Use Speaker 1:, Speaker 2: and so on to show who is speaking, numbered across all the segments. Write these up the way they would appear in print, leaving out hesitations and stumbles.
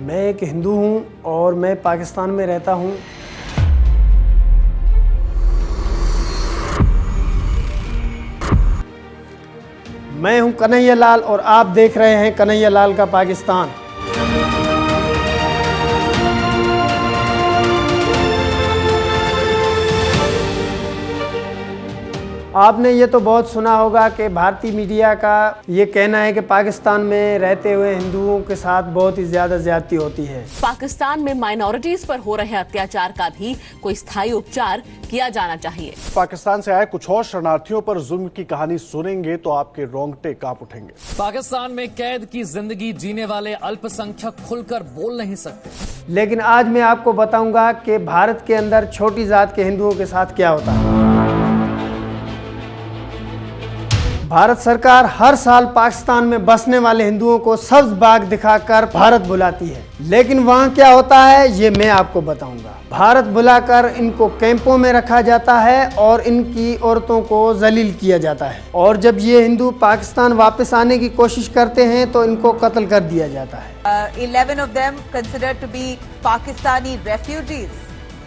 Speaker 1: मैं एक हिंदू हूँ और मैं पाकिस्तान में रहता हूँ। मैं हूँ कन्हैया लाल और आप देख रहे हैं कन्हैया लाल का पाकिस्तान। आपने ये तो बहुत सुना होगा कि भारतीय मीडिया का ये कहना है कि पाकिस्तान में रहते हुए हिंदुओं के साथ बहुत ही ज़्यादा ज्यादती होती है।
Speaker 2: पाकिस्तान में माइनॉरिटीज पर हो रहे अत्याचार का भी कोई स्थायी उपचार किया जाना चाहिए।
Speaker 3: पाकिस्तान से आए कुछ और शरणार्थियों पर जुल्म की कहानी सुनेंगे तो आपके रोंगटे कांप उठेंगे।
Speaker 4: पाकिस्तान में कैद की जिंदगी जीने वाले अल्पसंख्यक खुलकर बोल नहीं सकते,
Speaker 1: लेकिन आज मैं आपको बताऊंगा कि भारत के अंदर छोटी जात के हिंदुओं के साथ क्या होता है। भारत सरकार हर साल पाकिस्तान में बसने वाले हिंदुओं को सब्ज बाग दिखाकर भारत बुलाती है, लेकिन वहाँ क्या होता है ये मैं आपको बताऊंगा। भारत बुलाकर इनको कैंपों में रखा जाता है और इनकी औरतों को जलील किया जाता है, और जब ये हिंदू पाकिस्तान वापस आने की कोशिश करते हैं तो इनको कत्ल कर दिया जाता है।
Speaker 5: 11 of them considered to be Pakistani refugees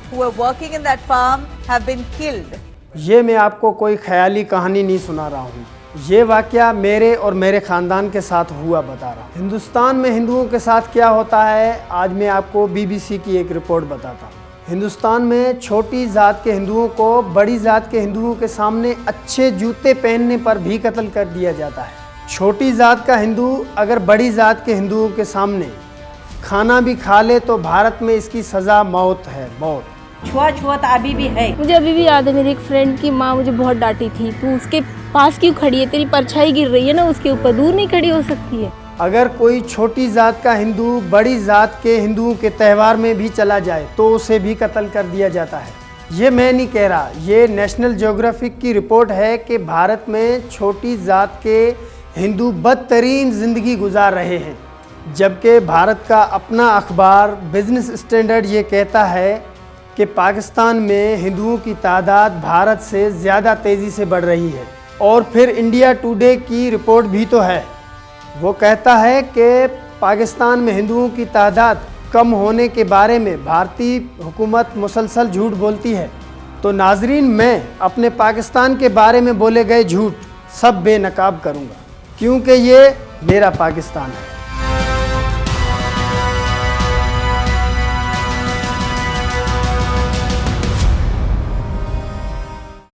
Speaker 5: who were working in that farm have been killed.
Speaker 1: ये मैं आपको कोई ख्याली कहानी नहीं सुना रहा हूँ, ये वाकया मेरे और मेरे ख़ानदान के साथ हुआ बता रहा हूँ। हिंदुस्तान में हिंदुओं के साथ क्या होता है आज मैं आपको BBC की एक रिपोर्ट बताता हूँ। हिंदुस्तान में छोटी जात के हिंदुओं को बड़ी जात के हिंदुओं के सामने अच्छे जूते पहनने पर भी कत्ल कर दिया जाता है। छोटी जात का हिंदू अगर बड़ी जात के हिंदुओं के सामने खाना भी खा ले तो भारत में इसकी सज़ा मौत है, मौत।
Speaker 6: छुआछूत अभी भी है।
Speaker 7: मुझे अभी भी याद है, मेरी एक फ्रेंड की माँ मुझे बहुत डांटी थी, तू उसके पास क्यों खड़ी है, तेरी परछाई गिर रही है ना उसके ऊपर, दूर नहीं खड़ी हो सकती है।
Speaker 1: अगर कोई छोटी जात का हिंदू बड़ी जात के हिंदुओं के त्यौहार में भी चला जाए तो उसे भी कत्ल कर दिया जाता है। ये मैं नहीं कह रहा, ये नेशनल ज्योग्राफिक की रिपोर्ट है कि भारत में छोटी जात के हिंदू बदतरीन जिंदगी गुजार रहे हैं, जबकि भारत का अपना अखबार बिजनेस स्टैंडर्ड ये कहता है कि पाकिस्तान में हिंदुओं की तादाद भारत से ज़्यादा तेज़ी से बढ़ रही है। और फिर इंडिया टुडे की रिपोर्ट भी तो है, वो कहता है कि पाकिस्तान में हिंदुओं की तादाद कम होने के बारे में भारतीय हुकूमत मुसलसल झूठ बोलती है। तो नाजरीन, मैं अपने पाकिस्तान के बारे में बोले गए झूठ सब बेनकाब करूँगा, क्योंकि ये मेरा पाकिस्तान है।